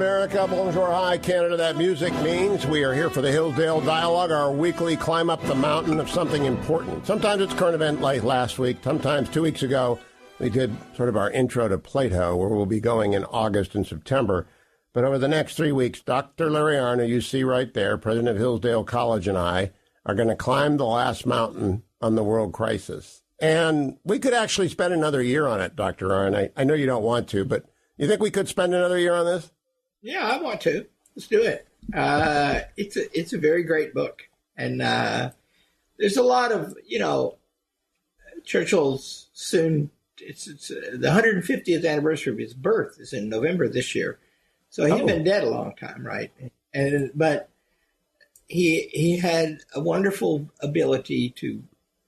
America, bonjour, hi, Canada. That music means we are here for the Hillsdale Dialogue, our weekly climb up the mountain of something important. Sometimes it's a current event like last week. Sometimes 2 weeks ago, we did sort of our intro to Plato, where we'll be going in August and September. But over the next 3 weeks, Dr. Larry Arnn, who you see right there, president of Hillsdale College, and I are going to climb the last mountain on the world crisis. And we could actually spend another year on it, Dr. Arnn. I know you don't want to, but you think we could spend another year on this? Yeah, I want to. Let's do it. It's a very great book. And there's a lot of, Churchill's soon, it's the 150th anniversary of his birth is in November this year. So he's been dead a long time, right? But he had a wonderful ability to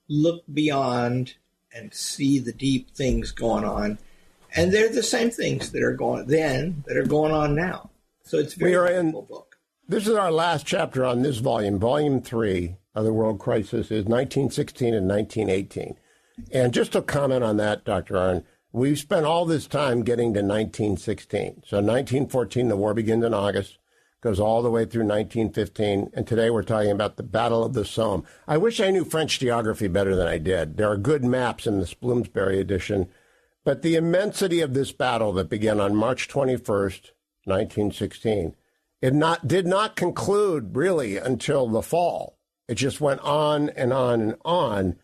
look beyond and see the deep things going on. And they're the same things that are going on now. So it's a very wonderful book. This is our last chapter on this volume. Volume 3 of the World Crisis is 1916 and 1918. And just to comment on that, Dr. Arnn, we've spent all this time getting to 1916. So 1914, the war begins in August, goes all the way through 1915. And today we're talking about the Battle of the Somme. I wish I knew French geography better than I did. There are good maps in this Bloomsbury edition. But the immensity of this battle that began on March 21st, 1916, it did not conclude really until the fall. It just went on and on and on.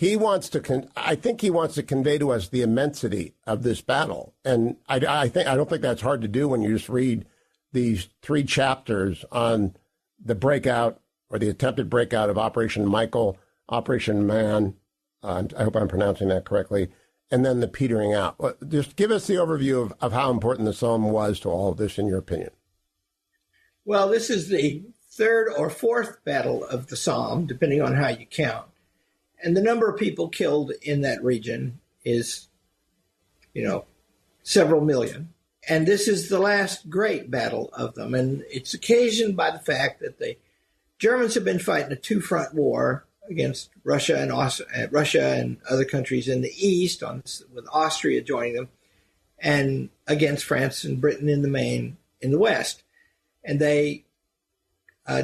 I think he wants to convey to us the immensity of this battle. And I don't think that's hard to do when you just read these 3 chapters on the breakout or the attempted breakout of Operation Michael, Operation Man. I hope I'm pronouncing that correctly. And then the petering out. Just give us the overview of how important the Somme was to all of this, in your opinion. Well, this is the 3rd or 4th battle of the Somme, depending on how you count. And the number of people killed in that region is, several million. And this is the last great battle of them. And it's occasioned by the fact that the Germans have been fighting a 2-front war against Russia and other countries in the east, with Austria joining them, and against France and Britain in the main in the west. And they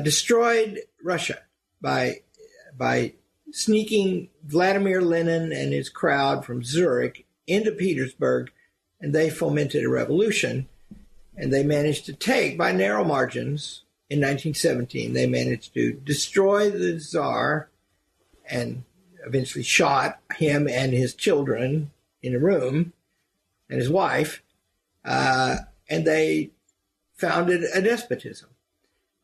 destroyed Russia by sneaking Vladimir Lenin and his crowd from Zurich into Petersburg, and they fomented a revolution. And they managed to take, by narrow margins, in 1917, they managed to destroy the Tsar and eventually shot him and his children in a room, and his wife, and they founded a despotism.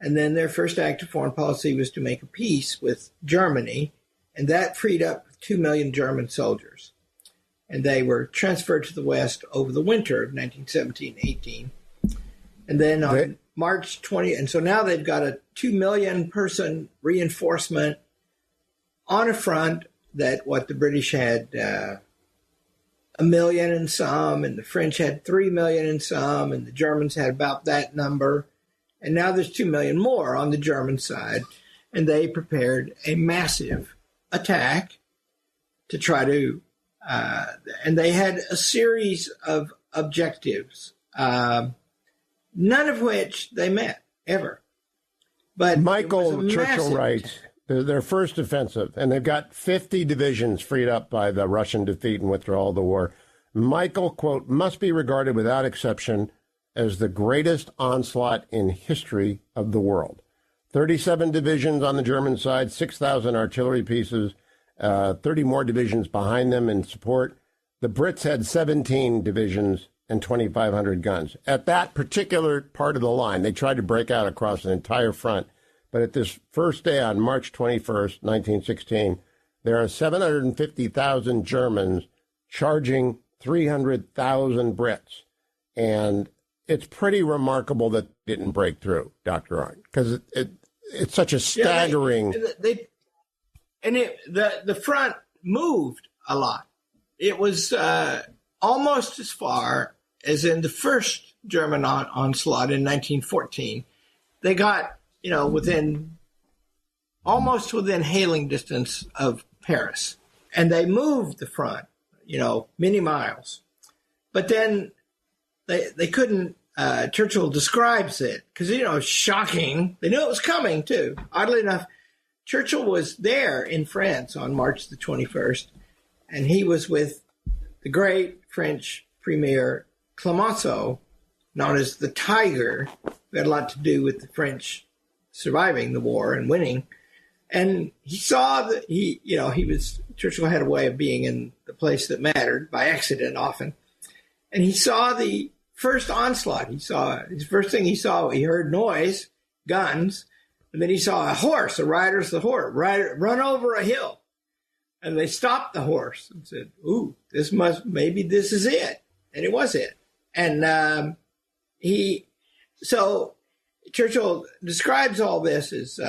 And then their first act of foreign policy was to make a peace with Germany, and that freed up 2 million German soldiers. And they were transferred to the West over the winter of 1917-18. And then on March 20, and so now they've got a 2 million person reinforcement on a front that what the British had 1 million and some, and the French had 3 million and some, and the Germans had about that number. And now there's 2 million more on the German side. And they prepared a massive attack to try to, and they had a series of objectives, none of which they met ever. But Michael Churchill writes, their first offensive, and they've got 50 divisions freed up by the Russian defeat and withdrawal of the war. Michael, quote, must be regarded without exception as the greatest onslaught in history of the world. 37 divisions on the German side, 6,000 artillery pieces, 30 more divisions behind them in support. The Brits had 17 divisions and 2,500 guns. At that particular part of the line, they tried to break out across an entire front. But at this first day on March 21st, 1916, there are 750,000 Germans charging 300,000 Brits. And it's pretty remarkable that it didn't break through, Dr. Arnn, because it's such a staggering... The front moved a lot. It was almost as far as in the first German onslaught in 1914. They got, almost within hailing distance of Paris. And they moved the front, many miles. But then they couldn't Churchill describes it because, it's shocking. They knew it was coming, too. Oddly enough, Churchill was there in France on March the 21st, and he was with the great French premier Clemenceau, known as the Tiger, who had a lot to do with the French surviving the war and winning. And he saw that Churchill had a way of being in the place that mattered by accident often. And he saw the first onslaught. He heard noise, guns, and then he saw a horse, a rider's the horse, run over a hill. And they stopped the horse and said, "Ooh, maybe this is it." And it was it. And so Churchill describes all this as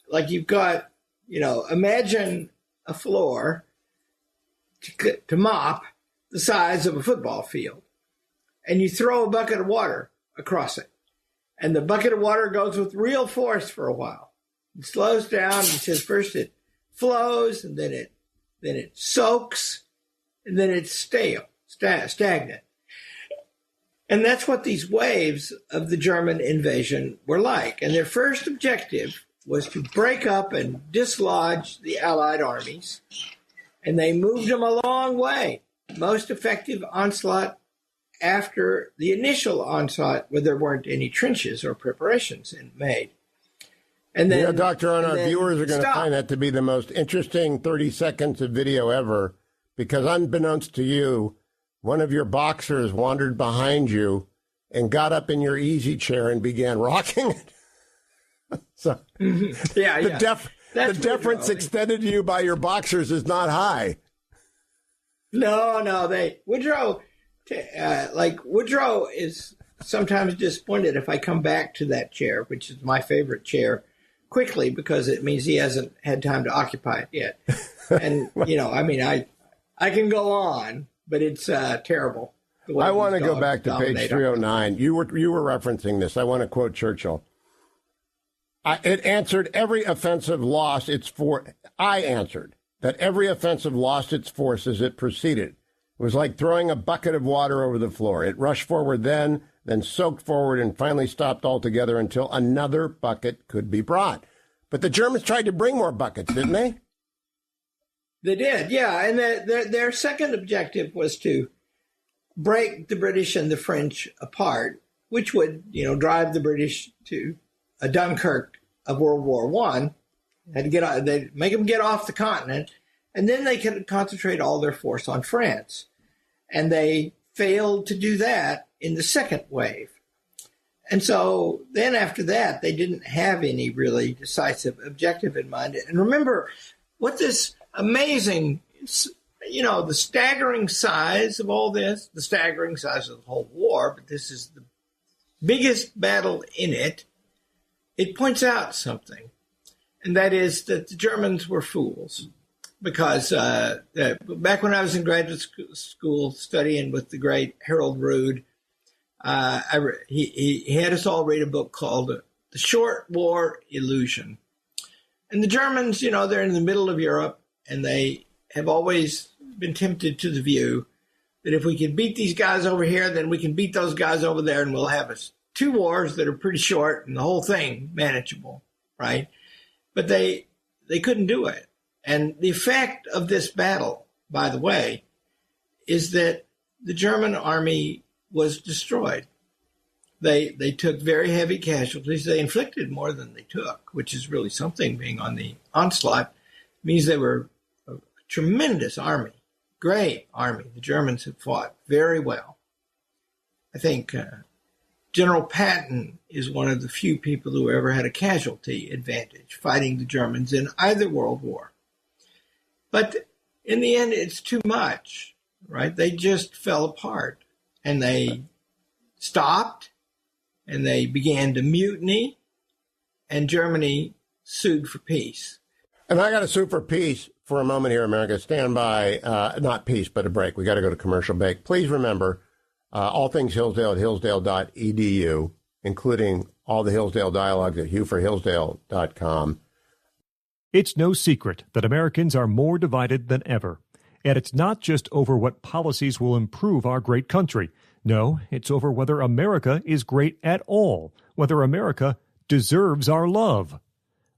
like you've got, imagine a floor to mop the size of a football field, and you throw a bucket of water across it. And the bucket of water goes with real force for a while. It slows down. He says first it flows, and then it soaks, and then it's stagnant. And that's what these waves of the German invasion were like. And their first objective was to break up and dislodge the Allied armies. And they moved them a long way. Most effective onslaught after the initial onslaught, where there weren't any trenches or preparations made. And then, Dr. Arnn, our viewers are going to find that to be the most interesting 30 seconds of video ever, because unbeknownst to you, one of your boxers wandered behind you and got up in your easy chair and began rocking it. So the deference extended to you by your boxers is not high. No, Woodrow is sometimes disappointed if I come back to that chair, which is my favorite chair, quickly, because it means he hasn't had time to occupy it yet. And, I can go on, but it's terrible. I want to go back to page 309. You were referencing this. I want to quote Churchill. It answered every offensive lost its force. I answered that every offensive lost its force as it proceeded. It was like throwing a bucket of water over the floor. It rushed forward then soaked forward, and finally stopped altogether until another bucket could be brought. But the Germans tried to bring more buckets, didn't they? They did, yeah. And their second objective was to break the British and the French apart, which would, drive the British to a Dunkirk of World War I. They'd make them get off the continent, and then they could concentrate all their force on France. And they failed to do that in the second wave. And so then after that, they didn't have any really decisive objective in mind. And remember what this amazing, the staggering size of all this, the staggering size of the whole war, but this is the biggest battle in it. It points out something, and that is that the Germans were fools. Because back when I was in graduate school studying with the great Harold Rood, he had us all read a book called The Short War Illusion. And the Germans, they're in the middle of Europe, and they have always been tempted to the view that if we can beat these guys over here, then we can beat those guys over there, and we'll have two wars that are pretty short and the whole thing manageable, right? But they couldn't do it. And the effect of this battle, by the way, is that the German army was destroyed. They took very heavy casualties. They inflicted more than they took, which is really something. Being on the onslaught it means they were a tremendous army, great army. The Germans have fought very well. I think General Patton is one of the few people who ever had a casualty advantage fighting the Germans in either World War. But in the end, it's too much, right? They just fell apart, and they stopped, and they began to mutiny, and Germany sued for peace. And I got to sue for peace for a moment here, America. Stand by, not peace, but a break. We got to go to commercial break. Please remember, all things Hillsdale at hillsdale.edu, including all the Hillsdale Dialogues at hughforhillsdale.com. It's no secret that Americans are more divided than ever. And it's not just over what policies will improve our great country. No, it's over whether America is great at all, whether America deserves our love.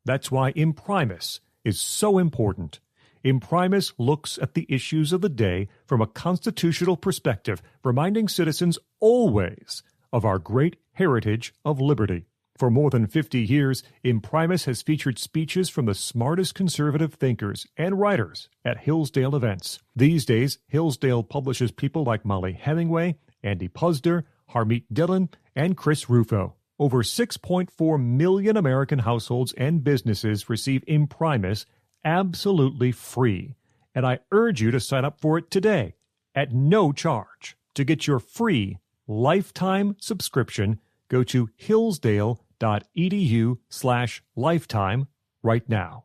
That's why Imprimis is so important. Imprimis looks at the issues of the day from a constitutional perspective, reminding citizens always of our great heritage of liberty. For more than 50 years, Imprimis has featured speeches from the smartest conservative thinkers and writers at Hillsdale events. These days, Hillsdale publishes people like Molly Hemingway, Andy Puzder, Harmeet Dillon, and Chris Rufo. Over 6.4 million American households and businesses receive Imprimis absolutely free. And I urge you to sign up for it today at no charge. To get your free lifetime subscription, go to hillsdale.edu/lifetime right now.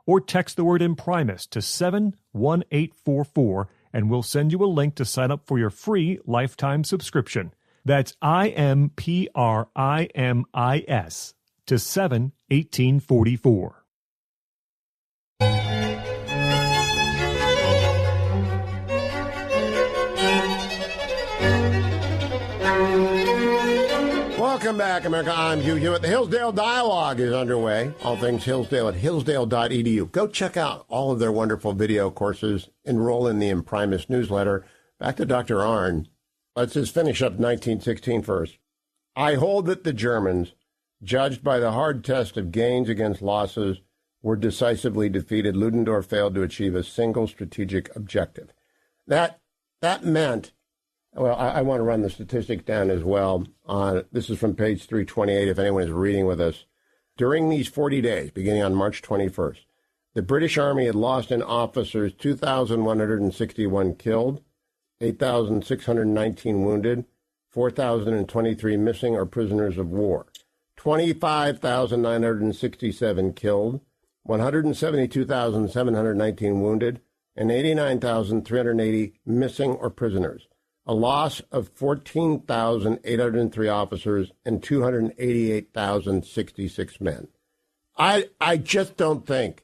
Or text the word Imprimis to 71844 and we'll send you a link to sign up for your free lifetime subscription. That's IMPRIMIS to 71844. Welcome back, America. I'm Hugh Hewitt. The Hillsdale Dialogue is underway. All things Hillsdale at hillsdale.edu. Go check out all of their wonderful video courses. Enroll in the Imprimis newsletter. Back to Dr. Arnn. Let's just finish up 1916 first. I hold that the Germans, judged by the hard test of gains against losses, were decisively defeated. Ludendorff failed to achieve a single strategic objective. That meant... Well, I want to run the statistics down as well. This is from page 328, if anyone is reading with us. During these 40 days, beginning on March 21st, the British Army had lost in officers 2,161 killed, 8,619 wounded, 4,023 missing or prisoners of war, 25,967 killed, 172,719 wounded, and 89,380 missing or prisoners. A loss of 14,803 officers and 288,066 men. I just don't think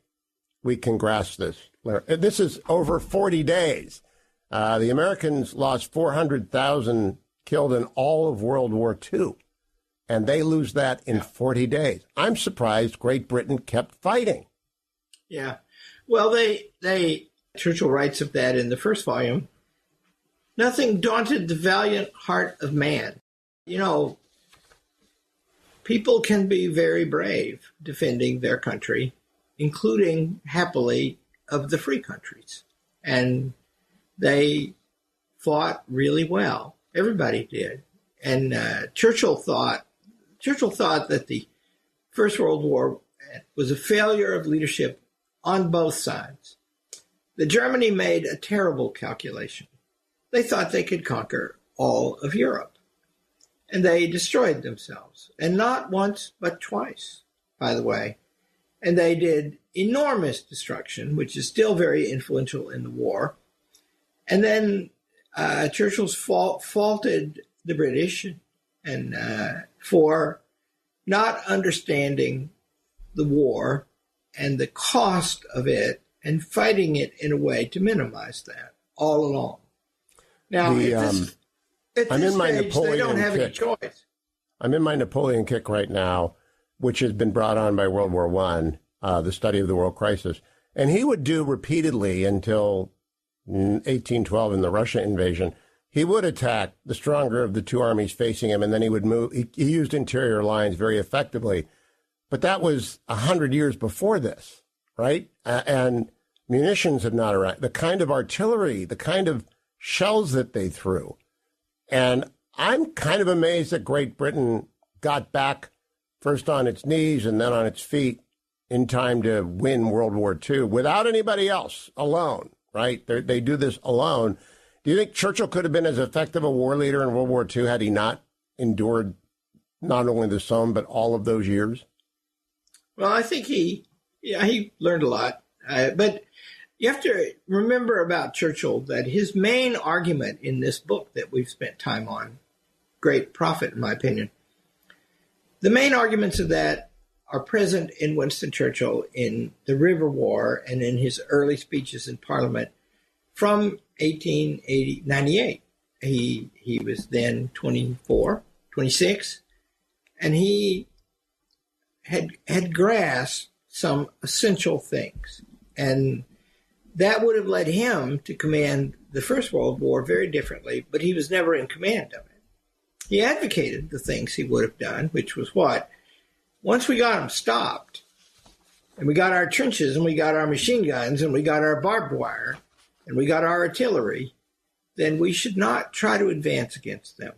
we can grasp this. This is over 40 days. The Americans lost 400,000 killed in all of World War II, and they lose that in 40 days. I'm surprised Great Britain kept fighting. Yeah. Well, Churchill writes of that in the first volume. Nothing daunted the valiant heart of man. You know, people can be very brave defending their country, including, happily, of the free countries. And they fought really well. Everybody did. And Churchill thought that the First World War was a failure of leadership on both sides. The Germany made a terrible calculation. They thought they could conquer all of Europe. And they destroyed themselves. And not once, but twice, by the way. And they did enormous destruction, which is still very influential in the war. And then Churchill's faulted the British and for not understanding the war and the cost of it and fighting it in a way to minimize that all along. Now, at this stage, they don't have any choice. I'm in my Napoleon kick right now, which has been brought on by World War I, the study of the world crisis. And he would do repeatedly until 1812 in the Russia invasion. He would attack the stronger of the two armies facing him, and then he would move. He used interior lines very effectively. But that was 100 years before this, right? And munitions had not arrived. The kind of artillery, the kind of shells that they threw. And I'm kind of amazed that Great Britain got back first on its knees and then on its feet in time to win World War II without anybody else, alone, right? They do this alone. Do you think Churchill could have been as effective a war leader in World War II had he not endured not only the Somme, but all of those years? Well, I think he learned a lot. But you have to remember about Churchill that his main argument in this book that we've spent time on, great prophet in my opinion, the main arguments of that are present in Winston Churchill in the River War and in his early speeches in Parliament from 1898. He was then 24, 26, and he had grasped some essential things. And that would have led him to command the First World War very differently, but he was never in command of it. He advocated the things he would have done, which was what? Once we got them stopped, and we got our trenches, and we got our machine guns, and we got our barbed wire, and we got our artillery, then we should not try to advance against them.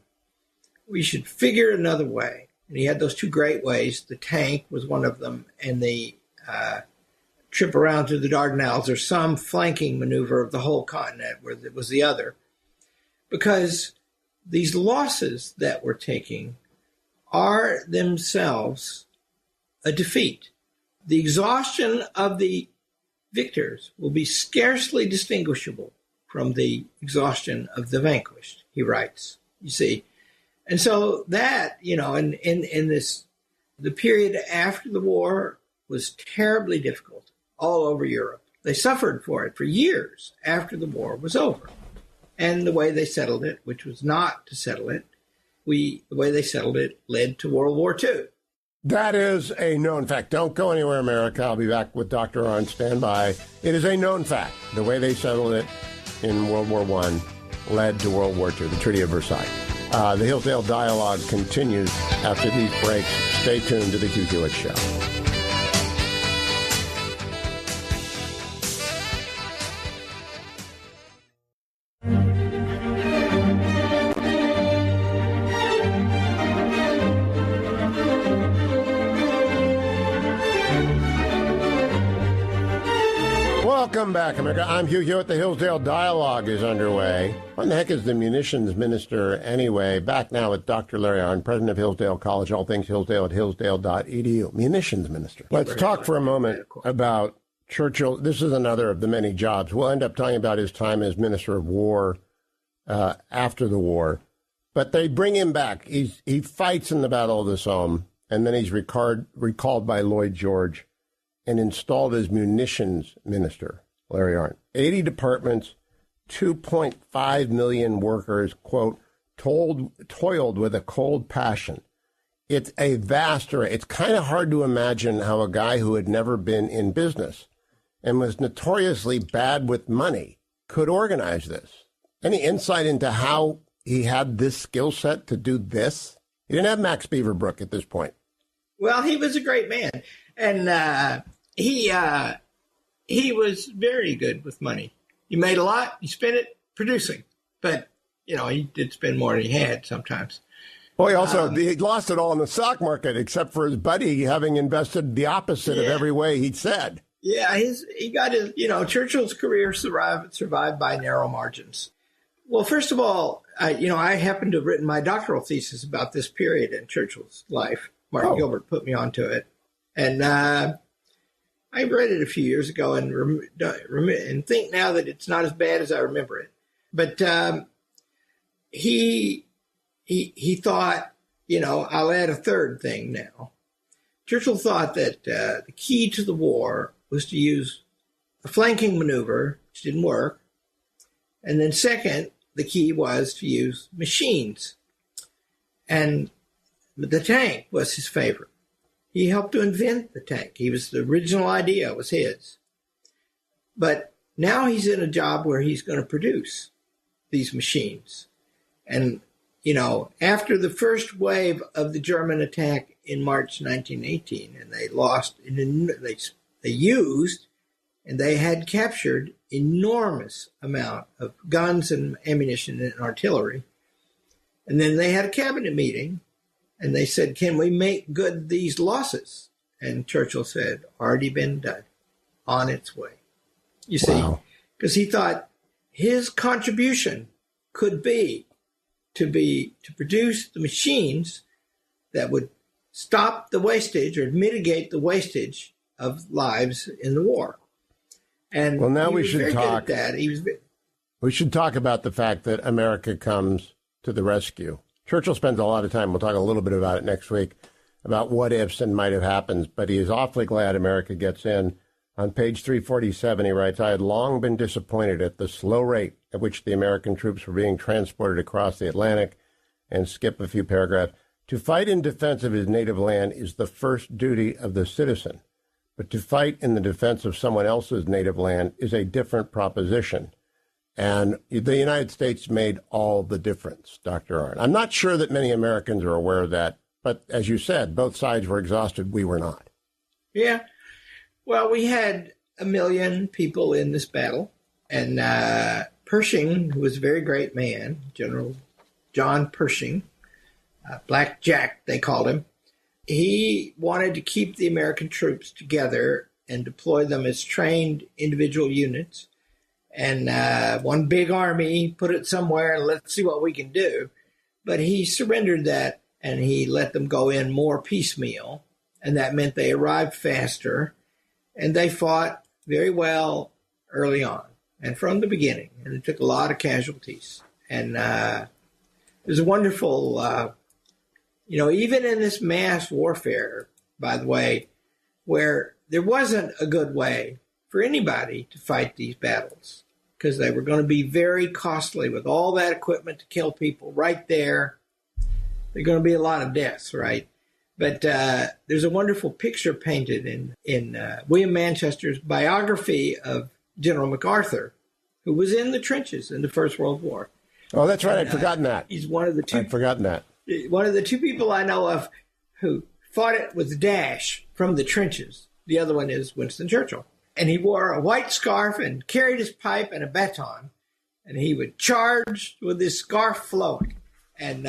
We should figure another way. And he had those two great ways. The tank was one of them, and the trip around through the Dardanelles, or some flanking maneuver of the whole continent, where it was the other. Because these losses that we're taking are themselves a defeat. The exhaustion of the victors will be scarcely distinguishable from the exhaustion of the vanquished, he writes, you see. And so that, in this, the period after the war was terribly difficult all over Europe. They suffered for it for years after the war was over. And the way they settled it, which was not to settle it, the way they settled it led to World War II. That is a known fact. Don't go anywhere, America. I'll be back with Dr. Arnn. Stand by. It is a known fact. The way they settled it in World War I led to World War II, the Treaty of Versailles. The Hillsdale Dialogue continues after these breaks. Stay tuned to the Hugh Hewitt Show. Welcome back, America. I'm Hugh Hewitt. The Hillsdale Dialogue is underway. What the heck is the munitions minister anyway? Back now with Dr. Larry Arnn, president of Hillsdale College, all things Hillsdale at hillsdale.edu. Munitions minister. Let's talk for a moment about Churchill. This is another of the many jobs. We'll end up talking about his time as minister of war after the war. But they bring him back. He fights in the Battle of the Somme, and then he's recalled by Lloyd George and installed as munitions minister, Larry Arnn. 80 departments, 2.5 million workers, quote, toiled with a cold passion. It's a vast array. It's kind of hard to imagine how a guy who had never been in business and was notoriously bad with money could organize this. Any insight into how he had this skill set to do this? He didn't have Max Beaverbrook at this point. Well, he was a great man. And he was very good with money. He made a lot, he spent it producing. But, he did spend more than he had sometimes. Well, he lost it all in the stock market, except for his buddy having invested the opposite of every way he'd said. Yeah, he got his, Churchill's career survived by narrow margins. Well, first of all, I happened to have written my doctoral thesis about this period in Churchill's life. Martin Gilbert put me onto it. And I read it a few years ago and think now that it's not as bad as I remember it. But he thought, I'll add a third thing now. Churchill thought that the key to the war was to use a flanking maneuver, which didn't work. And then second, the key was to use machines. And the tank was his favorite. He helped to invent the tank. The original idea was his. But now he's in a job where he's going to produce these machines. And, after the first wave of the German attack in March 1918, and they lost, they used, and they had captured enormous amount of guns and ammunition and artillery. And then they had a cabinet meeting, and they said, can we make good these losses? And Churchill said, already been done, on its way. You see, because he thought his contribution could be to produce the machines that would stop the wastage or mitigate the wastage of lives in the war. And now we should talk. We should talk about the fact that America comes to the rescue. Churchill spends a lot of time, we'll talk a little bit about it next week, about what ifs and might have happened, but he is awfully glad America gets in On page 347, he writes, I had long been disappointed at the slow rate at which the American troops were being transported across the Atlantic, and skip a few paragraphs. To fight in defense of his native land is the first duty of the citizen, but to fight in the defense of someone else's native land is a different proposition. And the United States made all the difference, Dr. Arnn. I'm not sure that many Americans are aware of that, but as you said, both sides were exhausted. We were not. Yeah. Well, we had 1 million people in this battle, and Pershing, who was a very great man, General John Pershing, Black Jack, they called him, he wanted to keep the American troops together and deploy them as trained individual units. And one big army, put it somewhere and let's see what we can do. But he surrendered that and he let them go in more piecemeal. And that meant they arrived faster and they fought very well early on and from the beginning. And it took a lot of casualties. And it was a wonderful, even in this mass warfare, by the way, where there wasn't a good way for anybody to fight these battles because they were going to be very costly with all that equipment to kill people right there. There are going to be a lot of deaths, right? But there's a wonderful picture painted in William Manchester's biography of General MacArthur, who was in the trenches in the First World War. Oh, that's right. I'd forgotten that. He's one of the two. I'd forgotten that. One of the two people I know of who fought it with dash from the trenches. The other one is Winston Churchill. And he wore a white scarf and carried his pipe and a baton. And he would charge with his scarf flowing. And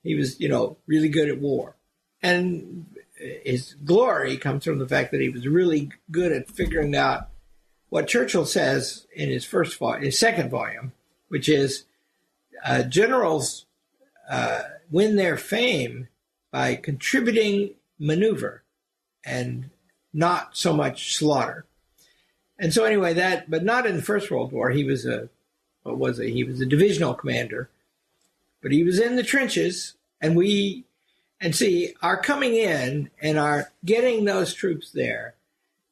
he was, really good at war. And his glory comes from the fact that he was really good at figuring out what Churchill says in his second volume, which is generals win their fame by contributing maneuver and not so much slaughter. And so anyway, but not in the First World War. He was he was a divisional commander, but he was in the trenches, and our coming in and our getting those troops there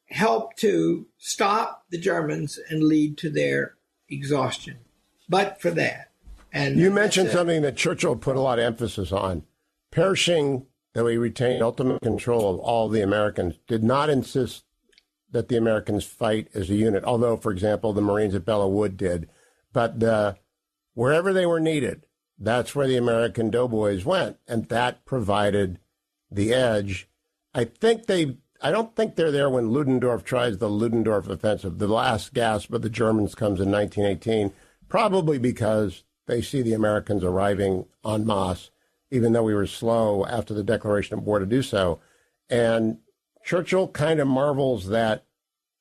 helped to stop the Germans and lead to their exhaustion. But for that. And you mentioned something that Churchill put a lot of emphasis on. Pershing, though he retained ultimate control of all the Americans, did not insist that the Americans fight as a unit, although, for example, the Marines at Belleau Wood did. But wherever they were needed, that's where the American doughboys went, and that provided the edge. I don't think they're there when Ludendorff tries the Ludendorff offensive. The last gasp of the Germans comes in 1918, probably because they see the Americans arriving en masse, even though we were slow after the declaration of war to do so. And Churchill kind of marvels that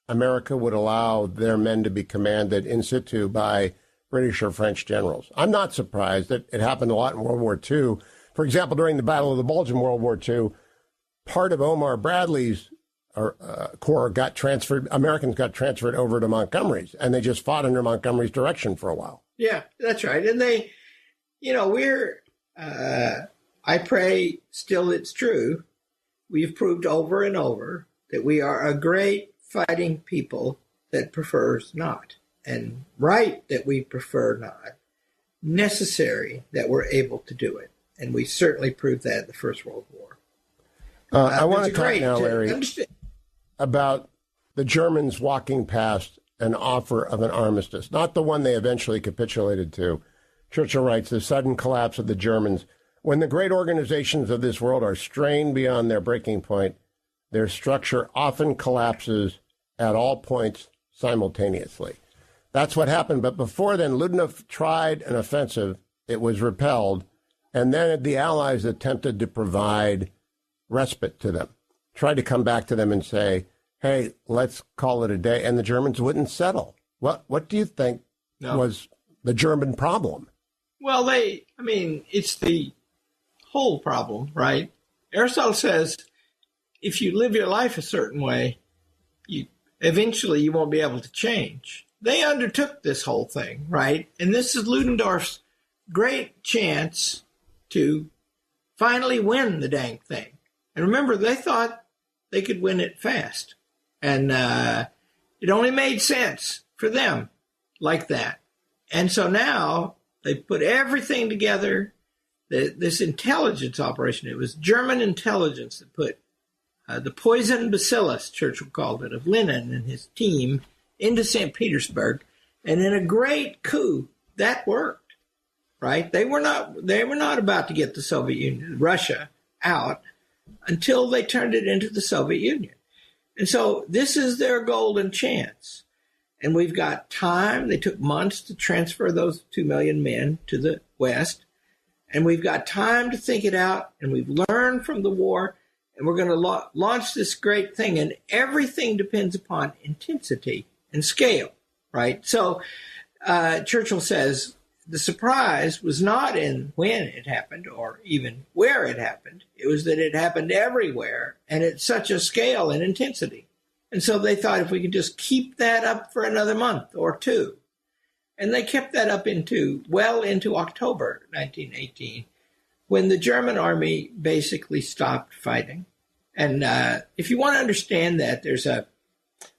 America would allow their men to be commanded in situ by British or French generals. I'm not surprised that it happened a lot in World War II. For example, during the Battle of the Bulge in World War II, part of Omar Bradley's corps got transferred, Americans got transferred over to Montgomery's, and they just fought under Montgomery's direction for a while. Yeah, that's right. And they, I pray still it's true. We've proved over and over that we are a great fighting people that prefers not, and right that we prefer not, necessary that we're able to do it. And we certainly proved that in the First World War. I want to talk now, Larry, about the Germans walking past an offer of an armistice, not the one they eventually capitulated to. Churchill writes, the sudden collapse of the Germans. When the great organizations of this world are strained beyond their breaking point, their structure often collapses at all points simultaneously. That's what happened. But before then, Ludendorff tried an offensive. It was repelled. And then the Allies attempted to provide respite to them, tried to come back to them and say, hey, let's call it a day. And the Germans wouldn't settle. What do you think was the German problem? Well, it's the whole problem, right? Aristotle says if you live your life a certain way, eventually you won't be able to change. They undertook this whole thing, right? And this is Ludendorff's great chance to finally win the dang thing. And remember, they thought they could win it fast. And it only made sense for them like that. And so now they put everything together, this intelligence operation. It was German intelligence that put the poison bacillus, Churchill called it, of Lenin and his team into St. Petersburg. And in a great coup, that worked, right? They were not about to get the Soviet Union, Russia, out until they turned it into the Soviet Union. And so this is their golden chance. And we've got time. They took months to transfer those 2 million men to the West. And we've got time to think it out. And we've learned from the war. And we're going to launch this great thing. And everything depends upon intensity and scale, right? So Churchill says the surprise was not in when it happened or even where it happened. It was that it happened everywhere and at such a scale and intensity. And so they thought if we could just keep that up for another month or two. And they kept that up into October 1918, when the German army basically stopped fighting. And if you want to understand that,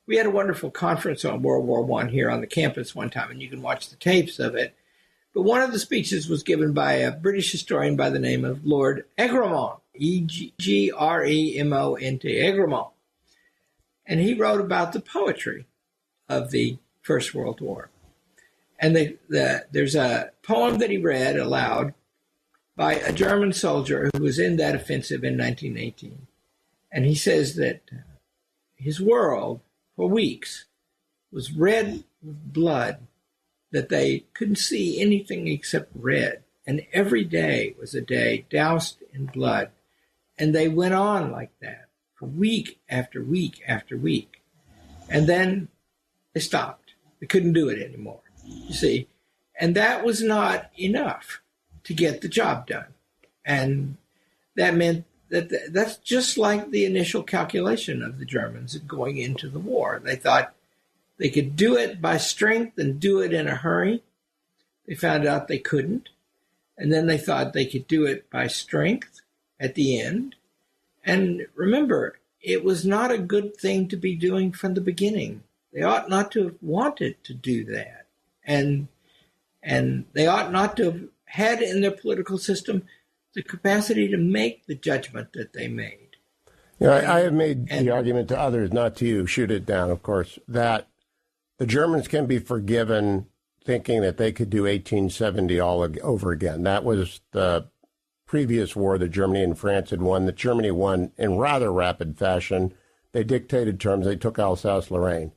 we had a wonderful conference on World War I here on the campus one time, and you can watch the tapes of it. But one of the speeches was given by a British historian by the name of Lord Egremont, Egremont, Egremont. And he wrote about the poetry of the First World War. And there's a poem that he read aloud by a German soldier who was in that offensive in 1918. And he says that his world for weeks was red with blood, that they couldn't see anything except red. And every day was a day doused in blood. And they went on like that for week after week after week. And then they stopped. They couldn't do it anymore, you see. And that was not enough to get the job done. And that meant that's just like the initial calculation of the Germans going into the war. They thought they could do it by strength and do it in a hurry. They found out they couldn't. And then they thought they could do it by strength at the end. And remember, it was not a good thing to be doing from the beginning. They ought not to have wanted to do that. And they ought not to have had in their political system the capacity to make the judgment that they made. I have made the argument to others, not to you, shoot it down, of course, that the Germans can be forgiven thinking that they could do 1870 all over again. That was the previous war that Germany and France had won, that Germany won in rather rapid fashion. They dictated terms. They took Alsace-Lorraine.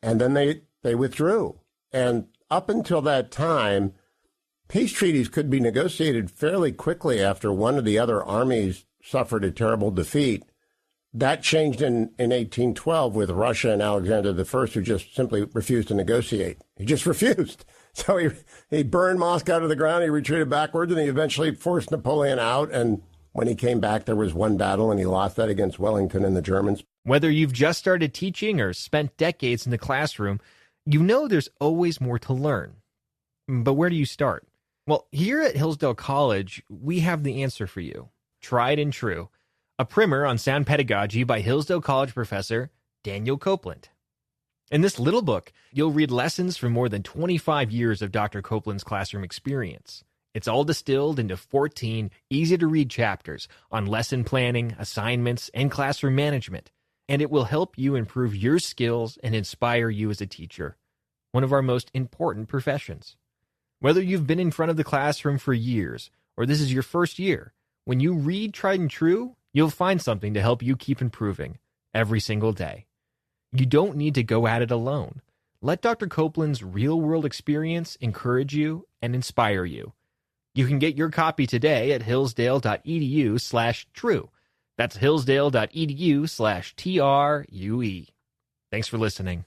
And then they withdrew. And up until that time, peace treaties could be negotiated fairly quickly after one of the other armies suffered a terrible defeat. That changed in 1812 with Russia and Alexander I, who just simply refused to negotiate. He just refused. So he burned Moscow to the ground, he retreated backwards, and he eventually forced Napoleon out. And when he came back, there was one battle, and he lost that against Wellington and the Germans. Whether you've just started teaching or spent decades in the classroom, you know there's always more to learn. But where do you start? Well, here at Hillsdale College, we have the answer for you. Tried and True, a primer on sound pedagogy by Hillsdale College professor Daniel Copeland. In this little book, you'll read lessons from more than 25 years of Dr. Copeland's classroom experience. It's all distilled into 14 easy-to-read chapters on lesson planning, assignments, and classroom management, and it will help you improve your skills and inspire you as a teacher, one of our most important professions. Whether you've been in front of the classroom for years or this is your first year, when you read Tried and True, you'll find something to help you keep improving every single day. You don't need to go at it alone. Let Dr. Copeland's real-world experience encourage you and inspire you. You can get your copy today at hillsdale.edu/true. That's hillsdale.edu/TRUE. Thanks for listening.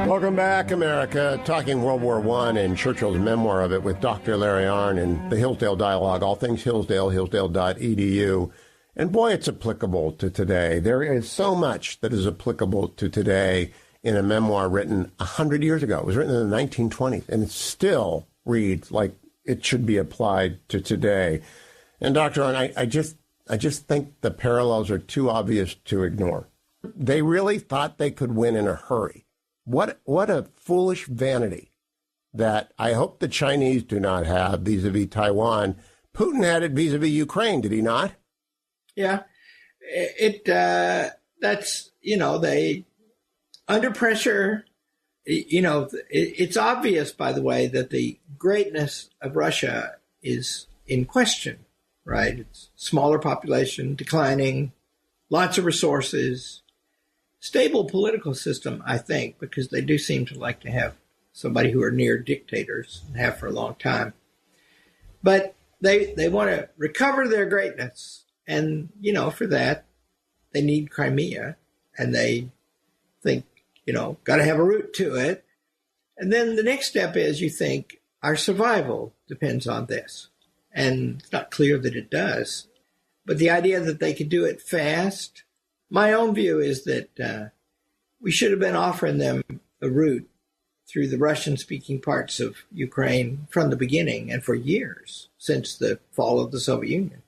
Welcome back, America. Talking World War I and Churchill's memoir of it with Dr. Larry Arnn and the Hillsdale Dialogue, all things Hillsdale, hillsdale.edu. And boy, it's applicable to today. There is so much that is applicable to today in a memoir written 100 years ago. It was written in the 1920s, and it still reads like it should be applied to today. And Dr. Arnn, I just think the parallels are too obvious to ignore. They really thought they could win in a hurry. What a foolish vanity that I hope the Chinese do not have vis-a-vis Taiwan. Putin had it vis-a-vis Ukraine, did he not? Yeah. That's, they, under pressure, it's obvious, by the way, that the greatness of Russia is in question, right? It's smaller population, declining, lots of resources, stable political system, I think, because they do seem to like to have somebody who are near dictators and have for a long time. But they want to recover their greatness. And, for that, they need Crimea. And they think, got to have a route to it. And then the next step is you think our survival depends on this. And it's not clear that it does. But the idea that they could do it fast, my own view is that we should have been offering them a route through the Russian-speaking parts of Ukraine from the beginning and for years since the fall of the Soviet Union.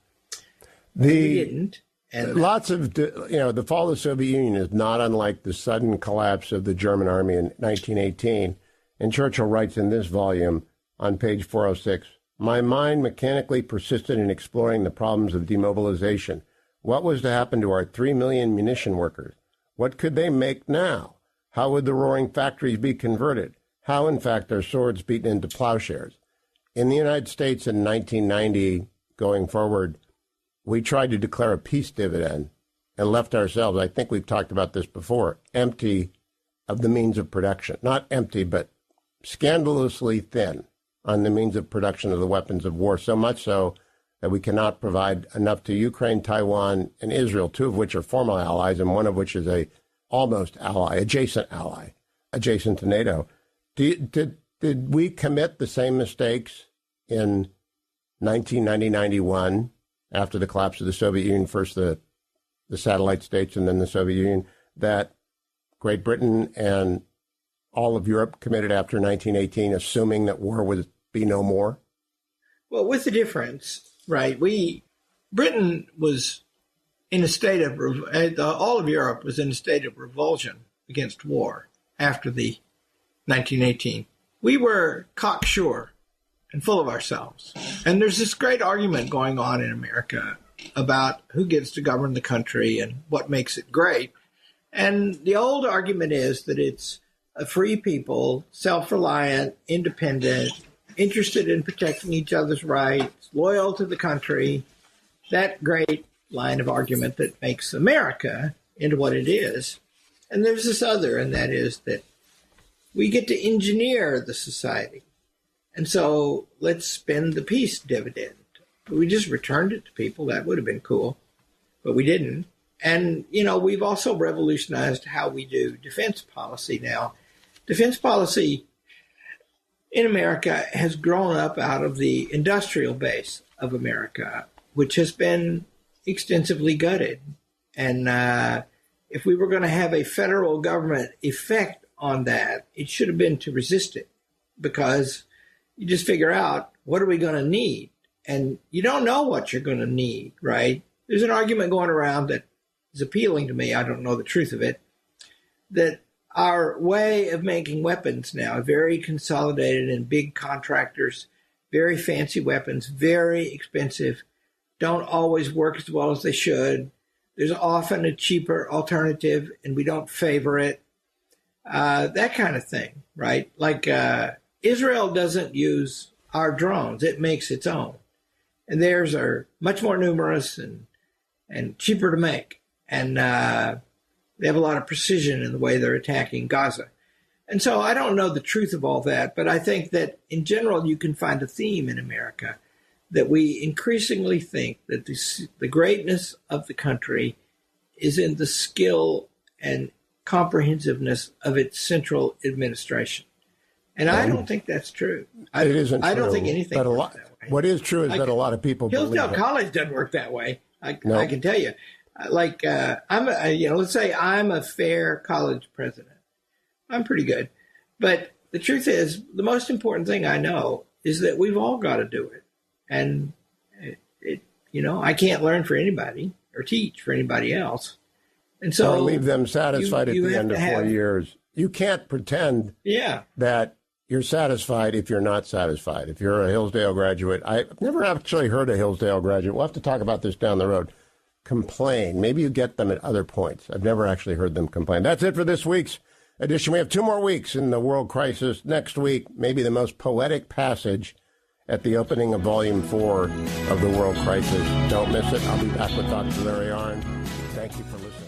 We didn't. And the fall of the Soviet Union is not unlike the sudden collapse of the German army in 1918. And Churchill writes in this volume on page 406, "My mind mechanically persisted in exploring the problems of demobilization. What was to happen to our 3 million munition workers? What could they make now? How would the roaring factories be converted? How, in fact, are swords beaten into plowshares?" In the United States in 1990, going forward, we tried to declare a peace dividend and left ourselves, I think we've talked about this before, empty of the means of production. Not empty, but scandalously thin on the means of production of the weapons of war, so much so that we cannot provide enough to Ukraine, Taiwan, and Israel, two of which are former allies, and one of which is a almost ally, adjacent to NATO. Did we commit the same mistakes in 1990-91 after the collapse of the Soviet Union, first the satellite states and then the Soviet Union, that Great Britain and all of Europe committed after 1918, assuming that war would be no more? Well, with the difference, right? Britain was in a state of, all of Europe was in a state of revulsion against war after the 1918. We were cocksure and full of ourselves. And there's this great argument going on in America about who gets to govern the country and what makes it great. And the old argument is that it's a free people, self-reliant, independent, interested in protecting each other's rights, loyal to the country, that great line of argument that makes America into what it is. And there's this other, and that is that we get to engineer the society. And so let's spend the peace dividend. But we just returned it to people. That would have been cool, but we didn't. And, we've also revolutionized how we do defense policy now. Defense policy in America has grown up out of the industrial base of America, which has been extensively gutted. And if we were going to have a federal government effect on that, it should have been to resist it, because you just figure out, what are we going to need? And you don't know what you're going to need, right? There's an argument going around that is appealing to me. I don't know the truth of it, that our way of making weapons now, very consolidated and big contractors, very fancy weapons, very expensive, don't always work as well as they should. There's often a cheaper alternative, and we don't favor it. That kind of thing, right? Like Israel doesn't use our drones. It makes its own. And theirs are much more numerous and cheaper to make. And they have a lot of precision in the way they're attacking Gaza. And so I don't know the truth of all that, but I think that in general you can find a theme in America that we increasingly think that the greatness of the country is in the skill and comprehensiveness of its central administration. And I don't think that's true. It isn't true. I don't think anything works that way. What is true is that a lot of people believe Hillsdale College doesn't work that way. I can tell you. Let's say I'm a fair college president. I'm pretty good. But the truth is, the most important thing I know is that we've all got to do it. And, I can't learn for anybody or teach for anybody else. And so or leave them satisfied at the end of 4 years. You can't pretend that you're satisfied if you're not satisfied. If you're a Hillsdale graduate, I've never actually heard a Hillsdale graduate, we'll have to talk about this down the road, complain. Maybe you get them at other points. I've never actually heard them complain. That's it for this week's edition. We have 2 more weeks in the world crisis. Next week, maybe the most poetic passage at the opening of Volume 4 of the World Crisis. Don't miss it. I'll be back with Dr. Larry Arnn. Thank you for listening.